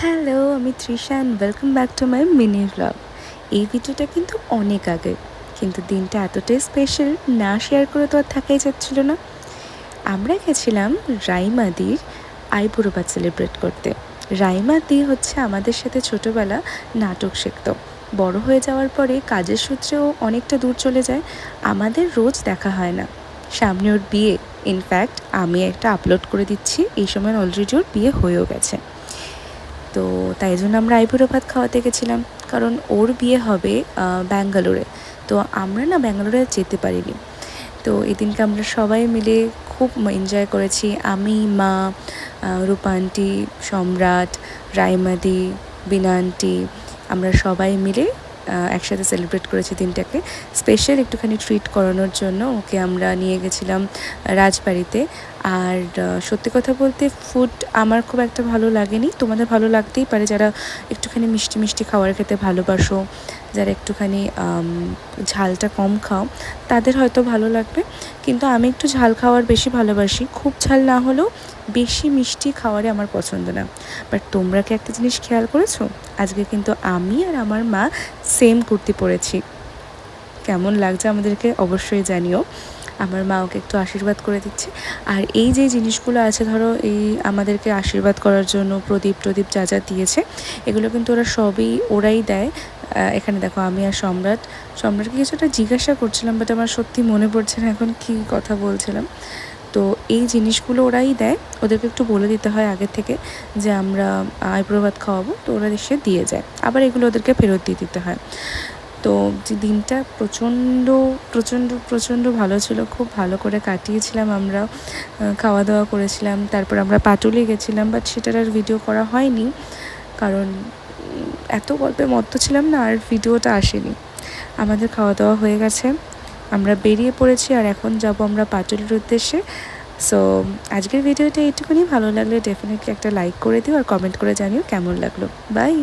Hello, আমি Trisha and welcome back to my mini vlog. এই ভিডিওটা কিন্তু অনেক আগে, কিন্তু দিনটা এতটাই স্পেশাল, না শেয়ার করে তো আর থাকাই যাচ্ছিল না। আমরা গেছিলাম রাইমাদির আইবুড়ো ভাত সেলিব্রেট করতে। রাইমাদি হচ্ছে আমাদের সাথে ছোটোবেলা নাটক শিখতো। বড় হয়ে যাওয়ার পরে কাজের সূত্রেও অনেকটা দূর চলে যায়, আমাদের রোজ দেখা হয় না। সামনে ওর বিয়ে, ইনফ্যাক্ট আমি একটা আপলোড করে দিচ্ছি, এই সময় অলরেডি ওর বিয়ে হয়েও গেছে। তো তাই জন্য আমরা আইবুড়ো ভাত খাওয়াতে গেছিলাম, কারণ ওর বিয়ে হবে ব্যাঙ্গালোরে। তো আমরা না ব্যাঙ্গালোরে যেতে পারিনি। তো এদিনকে আমরা সবাই মিলে খুব এনজয় করেছি। আমি, মা, রূপা আন্টি, সম্রাট, রাইমাদি, বিনা আন্টি, আমরা সবাই মিলে একসাথে সেলিব্রেট করেছি দিনটাকে। স্পেশাল একটুখানি ট্রিট করানোর জন্য ওকে আমরা নিয়ে গেছিলাম রাজবাড়িতে। আর সত্যি কথা বলতে ফুড আমার খুব একটা ভালো লাগেনি, তোমাদের ভালো লাগতেই পারে যারা একটুখানি মিষ্টি মিষ্টি খাবার খেতে ভালোবাসো, যারা একটুখানি ঝালটা কম খাও তাদের হয়তো ভালো লাগবে, কিন্তু আমি একটু ঝাল খাওয়ার বেশি ভালোবাসি। খুব ঝাল না হলেও বেশি মিষ্টি খাওয়ারে আমার পছন্দ না। বাট তোমরা কি একটা জিনিস খেয়াল করেছো, আজকে কিন্তু আমি আর আমার মা সেম কুর্তি পরেছি। কেমন লাগছে আমাদেরকে অবশ্যই জানিও। আমার মা ওকে একটু আশীর্বাদ করে দিচ্ছে। আর এই যে জিনিসগুলো আছে, ধরো এই আমাদেরকে আশীর্বাদ করার জন্য প্রদীপ যা যা দিয়েছে, এগুলো কিন্তু ওরা সবই ওরাই দেয়। এখানে দেখো আমি আর সম্রাটকে কিছুটা জিজ্ঞাসা করছিলাম, বাট আমার সত্যি মনে পড়ছে না এখন কী কথা বলছিলাম। তো এই জিনিসগুলো ওরাই দেয়, ওদেরকে একটু বলে দিতে হয় আগে থেকে যে আমরা আইবুড়ো ভাত খাওয়াবো, তো ওরা এসে দিয়ে যায়, আবার এগুলো ওদেরকে ফেরত দিয়ে দিতে হয়। তো যে দিনটা প্রচণ্ড প্রচণ্ড প্রচণ্ড ভালো ছিল, খুব ভালো করে কাটিয়েছিলাম আমরা, খাওয়া দাওয়া করেছিলাম, তারপর আমরা পাটুলি গেছিলাম, বাট সেটার আর ভিডিও করা হয়নি, কারণ এত গল্পে মত্ত ছিলাম না, আর ভিডিওটা আসেনি। আমাদের খাওয়া দাওয়া হয়ে গেছে, আমরা বেরিয়ে পড়েছি, আর এখন যাব আমরা পাটুলির উদ্দেশ্যে। সো আজকের ভিডিওটা এইটুকুনি। ভালো লাগলে ডেফিনেটলি একটা লাইক করে দিও আর কমেন্ট করে জানিও কেমন লাগলো। বাই।